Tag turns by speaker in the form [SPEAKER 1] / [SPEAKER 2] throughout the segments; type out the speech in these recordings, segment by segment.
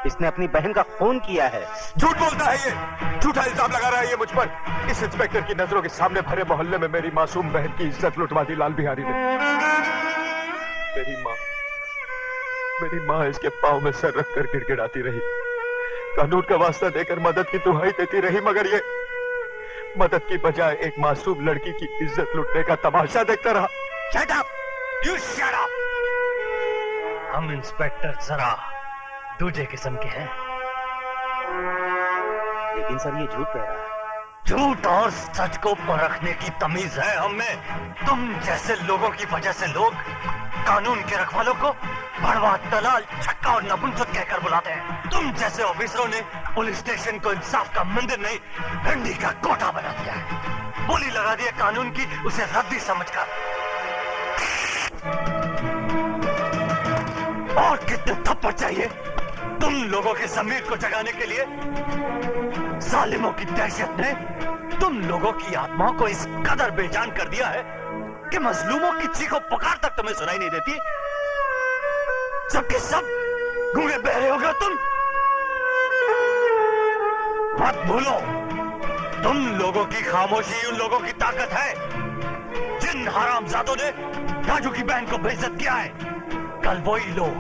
[SPEAKER 1] इसने अपनी बहन का खून किया है।
[SPEAKER 2] झूठ बोलता है ये, झूठा इल्जाम लगा रहा है ये मुझ पर। इस इंस्पेक्टर की नजरों के सामने भरे मोहल्ले में मेरी मासूम बहन की इज्जत लुटवा दी लाल बिहारी ने। मेरी माँ इसके पांव में सर रखकर गिड़गिड़ाती रही, कानून का वास्ता देकर मदद की दुहाई देती रही, मगर ये मदद की बजाय एक मासूम लड़की की इज्जत लुटने का तमाशा देखता रहा।
[SPEAKER 3] Shut up! You shut up! हम इंस्पेक्टर जरा दूजे किस्म के हैं।
[SPEAKER 1] लेकिन सर ये झूठ कह रहा है।
[SPEAKER 3] झूठ और सच को परखने की तमीज है हमें। तुम जैसे लोगों की वजह से लोग कानून के रखवालों को भड़वा, दलाल, छक्का और नपुंसक कहकर बुलाते हैं। तुम जैसे ऑफिसरों ने पुलिस स्टेशन को इंसाफ का मंदिर नहीं, डंडी का कोटा बना दिया है। बोली लगा दी है कानून की, उसे रद्दी समझकर। और कितने थप्पड़ चाहिए तुम लोगों के जमीर को जगाने के लिए? जालिमों की दहशत ने तुम लोगों की आत्माओं को इस कदर बेजान कर दिया है कि मजलूमों की चीखों पुकार तक तुम्हें सुनाई नहीं देती। सबके सब गूंगे बहरे हो गए तुम। मत भूलो, तुम लोगों की खामोशी उन लोगों की ताकत है जिन हरामजादों ने राजू की बहन को बेइज्जत किया है। कल वही लोग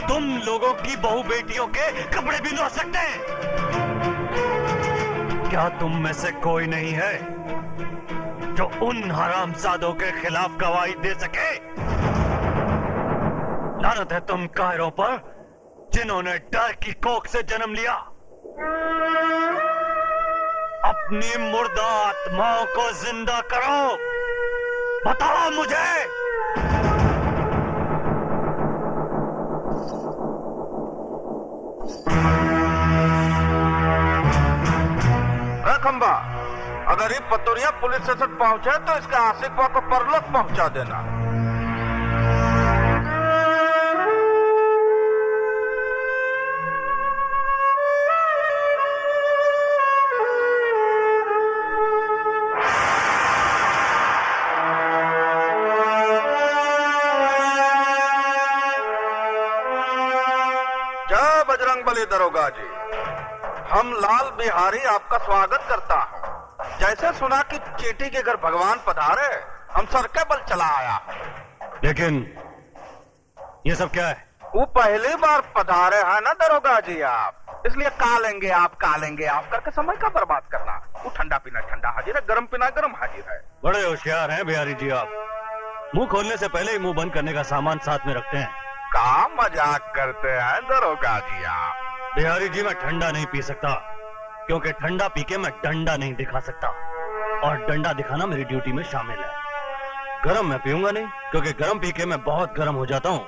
[SPEAKER 3] तुम लोगों की बहू बेटियों के कपड़े भी धो सकते हैं। क्या तुम में से कोई नहीं है जो उन हरामजादों के खिलाफ गवाही दे सके? लानत है तुम कायरों पर जिन्होंने डर की कोख से जन्म लिया। अपनी मुर्दा आत्माओं को जिंदा करो। बताओ मुझे।
[SPEAKER 4] खंबा, अगर ये पतोरिया पुलिस स्टेशन पहुंचे तो इसके आशिकवा को परलोक पहुंचा देना। जय बजरंगबली दरोगा जी, हम लाल बिहारी आपका स्वागत करता हूँ। जैसे सुना कि चींटी के घर भगवान पधारे, हम सर के बल चला आया।
[SPEAKER 3] लेकिन ये सब क्या है?
[SPEAKER 4] वो पहली बार पधारे हैं ना दरोगा जी आप, इसलिए कालेंगे आप करके समय का बर्बाद करना। वो ठंडा पीना ठंडा हाजिर है, गर्म पीना गर्म हाजिर है।
[SPEAKER 3] बड़े होशियार हैं बिहारी जी आप। मुंह खोलने से पहले ही मुंह बंद करने का सामान साथ में रखते हैं।
[SPEAKER 4] का मजाक करते हैं दरोगा जी आप?
[SPEAKER 3] बिहारी जी मैं ठंडा नहीं पी सकता, क्योंकि ठंडा पी के मैं डंडा नहीं दिखा सकता, और डंडा दिखाना मेरी ड्यूटी में शामिल है। गरम मैं पीऊंगा नहीं, क्योंकि गरम पी के मैं बहुत गरम हो जाता हूँ,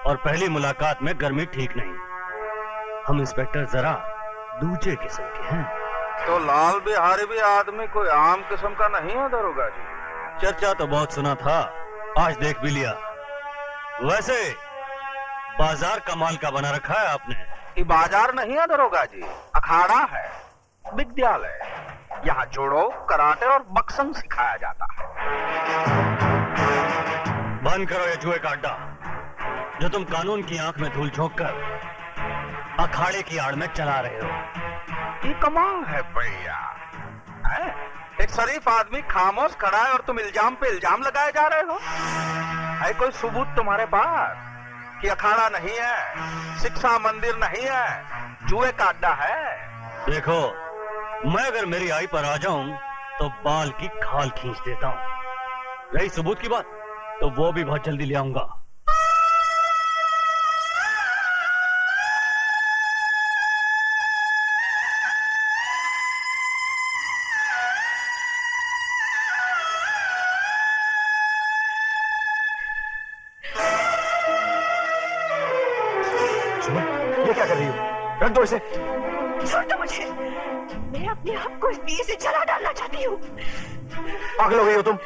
[SPEAKER 3] और पहली मुलाकात में गर्मी ठीक नहीं। हम इंस्पेक्टर जरा दूजे किस्म के हैं।
[SPEAKER 4] तो लाल बिहारी भी आदमी कोई आम किस्म का नहीं है दरोगा जी?
[SPEAKER 3] चर्चा तो बहुत सुना था, आज देख भी लिया। वैसे बाजार कमाल का बना रखा है आपने।
[SPEAKER 4] ये बाजार नहीं है दरोगा जी, अखाड़ा है, विद्यालय। यहाँ जोड़ो, कराटे और बक्संग सिखाया जाता है।
[SPEAKER 3] बंद करो ये जुए का अड्डा, जो तुम कानून की आंख में धूल झोंक कर अखाड़े की आड़ में चला रहे हो।
[SPEAKER 4] ये कमाल है भैया, एक शरीफ आदमी खामोश खड़ा है और तुम इल्जाम पे इल्जाम लगाए जा रहे हो। है कोई सबूत तुम्हारे पास कि अखाड़ा नहीं है, शिक्षा मंदिर नहीं है, जुए का अड्डा है?
[SPEAKER 3] देखो, मैं अगर मेरी आई पर आ जाऊं तो बाल की खाल खींच देता हूं। रही सबूत की बात, तो वो भी बहुत जल्दी ले आऊंगा।
[SPEAKER 2] ये क्या कर रही हो? रख दो इसे।
[SPEAKER 5] छोड़ दो मुझे, मैं अपने आप को इस दिए से जला डालना चाहती हूँ।
[SPEAKER 2] पागल हो गई हो तुम?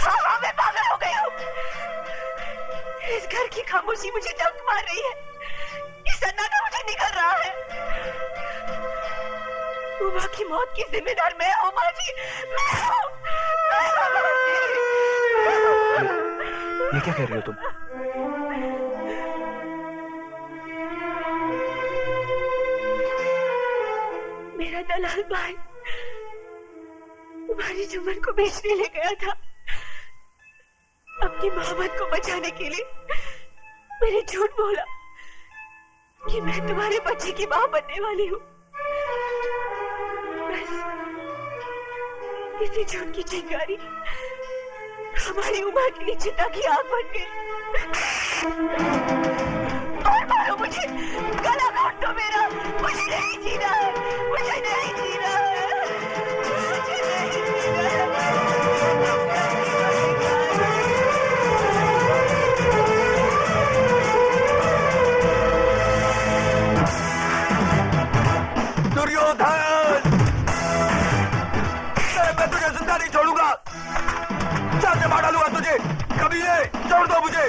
[SPEAKER 5] हाँ, मैं पागल हो गई हूँ। इस घर की खामोशी मुझे दर्द मार रही है, ये सन्नाटा मुझे निकल रहा है। उमा की मौत की जिम्मेदार मैं हूँ माँ जी, मैं हूँ।
[SPEAKER 2] ये क्या कह रही हो तुम?
[SPEAKER 5] दलाल भाई तुम्हारी जुम्मन को बेचने ले गया था। अपनी मोहब्बत को बचाने के लिए मैंने झूठ बोला कि मैं तुम्हारे बच्चे की मां बनने वाली हूँ। बस इसी झूठ की चिंगारी हमारी उम्र के लिए चिता की आग बन गई। और मारो मुझे, गला काट दो मेरा, मुझे नहीं जीना है, मुझे नहीं जीना है, मुझे नहीं जीना है।
[SPEAKER 2] दुर्योधन, मैं तुझे जिंदा नहीं छोड़ूंगा, जान से मार डालूंगा तुझे। कमीने, छोड़ दो मुझे,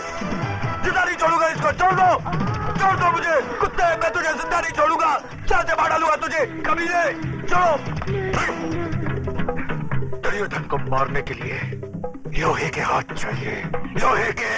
[SPEAKER 2] जिंदा नहीं छोड़ूंगा इसको, छोड़ दो मुझे। कुत्ते, मैं तुझे जिंदा नहीं छोड़ूंगा, जान से मार डालूंगा तुझे। कमीने, छोड़ो। दुर्योधन को मारने के लिए लोहे के हाथ चाहिए, लोहे के।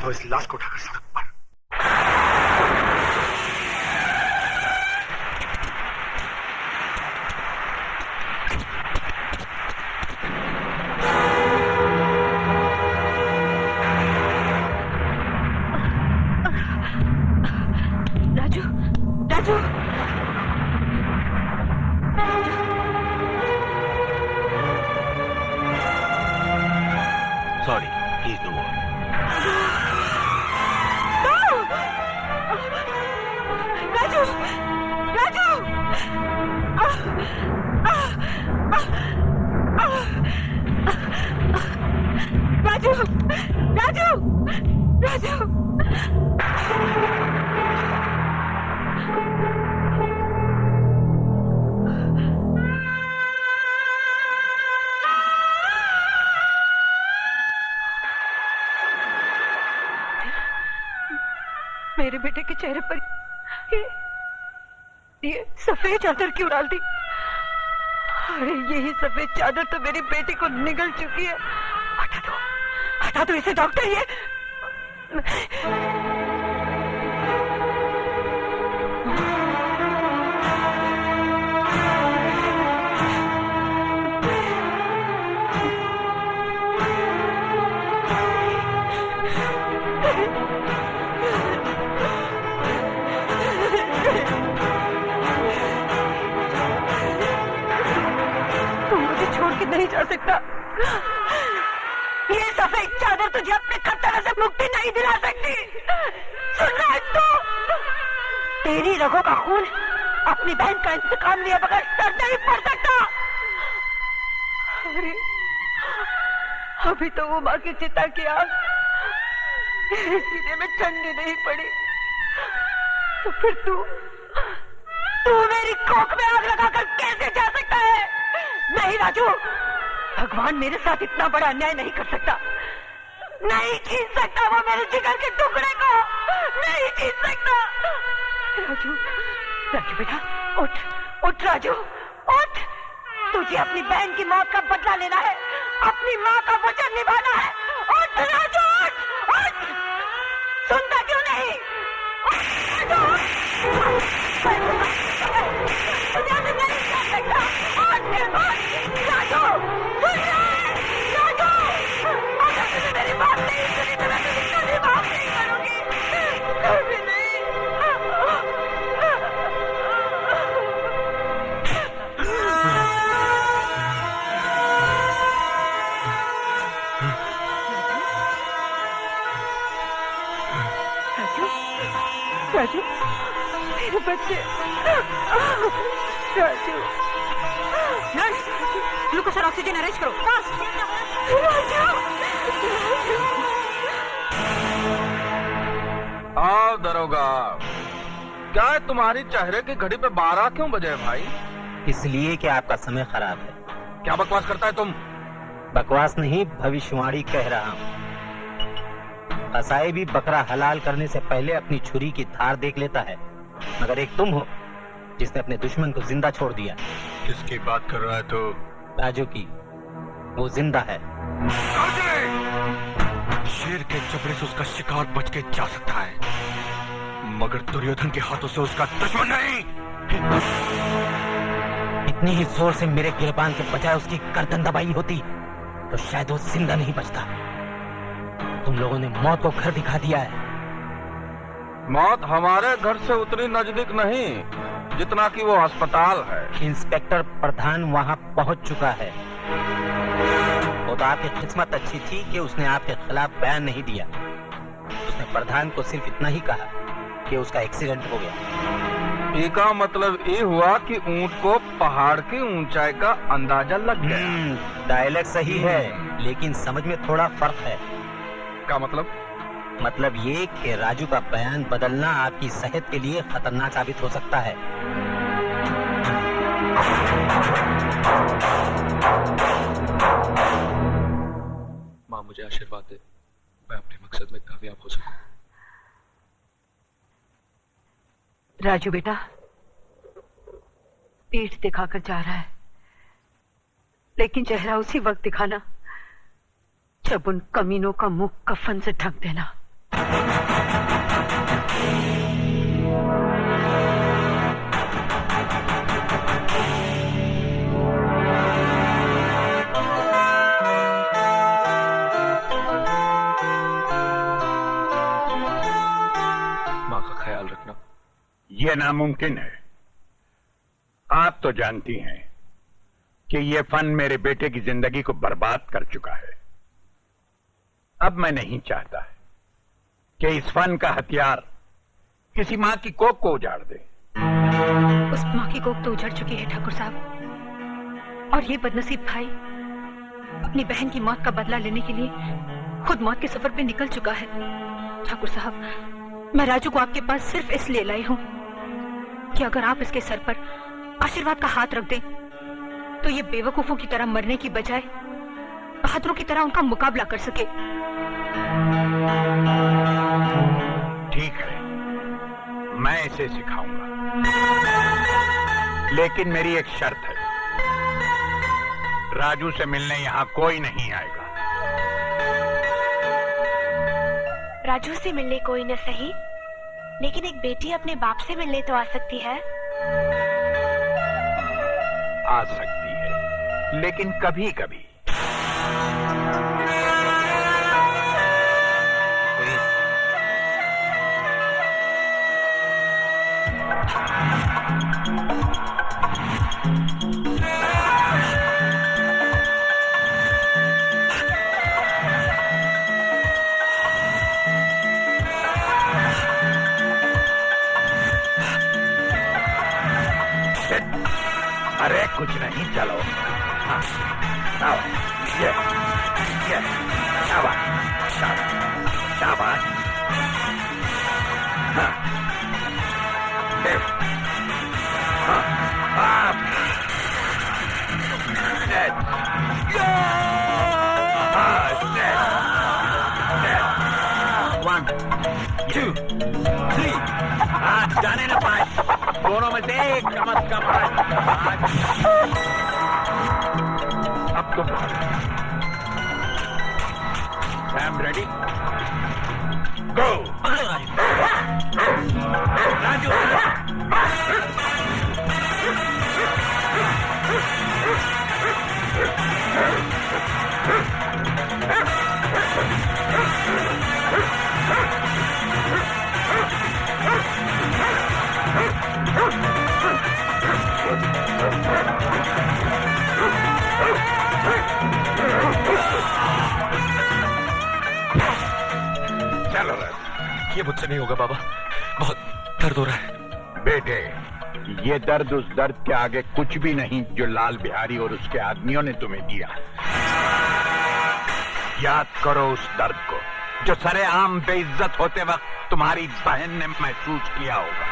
[SPEAKER 2] इस लाश को उठाकर सड़क पर।
[SPEAKER 5] Raju, Raju,
[SPEAKER 1] sorry, please no more.
[SPEAKER 5] Raju, Raju, Raju, Raju, Raju. मेरे बेटे के चेहरे पर ये सफेद चादर क्यों डाल दी? अरे यही सफेद चादर तो मेरी बेटी को निगल चुकी है। हटा दो इसे डॉक्टर। ये नहीं जा सकता। ये सफेद चादर तुझे अपने खतरे से मुक्ति नहीं दिला सकती। सुन रहा है तू? तेरी रगों का खून अपनी बहन का इंतकाम लिए बगैर सर नहीं पड़ सकता। अरे अभी तो वो माँ की चिता की आग सीने में ठंडी नहीं पड़ी, तो फिर तू मेरी कोख में आग लगाकर कैसे जा सकता है? नहीं राजू, भगवान मेरे साथ इतना बड़ा अन्याय नहीं कर सकता। नहीं जीत सकता वो मेरे जिगर के टुकड़े को, नहीं जीत सकता। राजू, राजू बेटा, उठ राजू, उठ। तुझे अपनी बहन की मौत का बदला लेना है, अपनी माँ का वचन निभाना है। उठ राजू, उठ। सुनता क्यों नहीं? मुझे नहीं कर सकता। राजू, सुन रहा है? राजू, अगर तुझे मेरी बात नहीं सुनी तो मैं तुझे कभी माफ नहीं करूंगी, कभी नहीं। राजू, मेरे बच्चे, राजू, राजू। ग्लूकोज और ऑक्सीजन अरेंज करो फास्ट।
[SPEAKER 4] आओ दरोगा, क्या है तुम्हारी चेहरे की घड़ी पे 12 क्यों बजे भाई?
[SPEAKER 1] इसलिए कि आपका समय खराब है।
[SPEAKER 4] क्या बकवास करता है तुम?
[SPEAKER 1] बकवास नहीं, भविष्यवाणी कह रहा हूँ। कसाई भी बकरा हलाल करने से पहले अपनी छुरी की धार देख लेता है, मगर एक तुम हो जिसने अपने दुश्मन को जिंदा छोड़ दिया।
[SPEAKER 2] किसकी बात कर रहा है तो?
[SPEAKER 1] राजू की। वो जिंदा है।
[SPEAKER 2] शेर के जबड़े से उसका शिकार बच के जा सकता है, मगर दुर्योधन के हाथों से उसका दुश्मन नहीं।
[SPEAKER 1] इतनी ही जोर से मेरे गिरबान के बजाय उसकी गर्दन दबाई होती तो शायद वो जिंदा नहीं बचता। तुम लोगों ने मौत को घर दिखा दिया है।
[SPEAKER 4] मौत हमारे घर से उतनी नजदीक नहीं जितना कि वो अस्पताल है।
[SPEAKER 1] इंस्पेक्टर प्रधान वहां पहुंच चुका है। वो तो आपकी किस्मत अच्छी थी कि उसने आपके खिलाफ बयान नहीं दिया। उसने प्रधान को सिर्फ इतना ही कहा कि उसका एक्सीडेंट हो गया।
[SPEAKER 4] इसका मतलब ये हुआ कि ऊंट को पहाड़ की ऊंचाई का अंदाजा लग गया।
[SPEAKER 1] डायलॉग सही है, लेकिन समझ में थोड़ा फर्क है।
[SPEAKER 4] क्या मतलब?
[SPEAKER 1] मतलब ये कि राजू का बयान बदलना आपकी सेहत के लिए खतरनाक साबित हो सकता है।
[SPEAKER 2] माँ मुझे आशीर्वाद दे, मैं अपने मकसद में कामयाब हो सकूं।
[SPEAKER 5] राजू बेटा, पीठ दिखाकर जा रहा है, लेकिन चेहरा उसी वक्त दिखाना जब उन कमीनों का मुंह कफन से ढक देना।
[SPEAKER 2] माँ का ख्याल रखना।
[SPEAKER 6] यह नामुमकिन है। आप तो जानती हैं कि यह फन मेरे बेटे की जिंदगी को बर्बाद कर चुका है। अब मैं नहीं चाहता कि इस फन का हथियार किसी मां की कोख को उजाड़ दे।
[SPEAKER 5] उस मां की कोख तो उजड़ चुकी है ठाकुर साहब, और ये बदनसीब भाई अपनी बहन की मौत का बदला लेने के लिए खुद मौत के सफर पे निकल चुका है। ठाकुर साहब, मैं राजू को आपके पास सिर्फ इसलिए लाई हूं कि अगर आप इसके सर पर आशीर्वाद का हाथ रख दें तो ये बेवकूफों की तरह मरने की बजाय बहादुरों की तरह उनका मुकाबला कर सके।
[SPEAKER 6] ठीक है, मैं इसे सिखाऊंगा, लेकिन मेरी एक शर्त है। राजू से मिलने यहां कोई नहीं आएगा।
[SPEAKER 7] राजू से मिलने कोई न सही, लेकिन एक बेटी अपने बाप से मिलने तो आ सकती है।
[SPEAKER 6] आ सकती है, लेकिन कभी कभी। अरे कुछ नहीं, चलो। हाँ, आओ, ये, शाबाश, शाबाश, शाबाश। हाँ, हाँ, हाँ, dead. हाँ, dead. 1, 2, 3. हाँ, जाने न पाए, दोनों में से एक कम से कम। अब तुम सैम रेडी? गो। राजू, चलो।
[SPEAKER 2] ये मुझसे नहीं होगा बाबा, बहुत दर्द हो रहा है।
[SPEAKER 6] बेटे, ये दर्द उस दर्द के आगे कुछ भी नहीं जो लाल बिहारी और उसके आदमियों ने तुम्हें दिया। याद करो उस दर्द को जो सरेआम बेइज्जत होते वक्त तुम्हारी बहन ने महसूस किया होगा।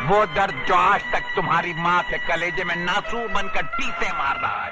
[SPEAKER 6] वो दर्द जो आज तक तुम्हारी मां के कलेजे में नासूर बनकर टीसे मार रहा है।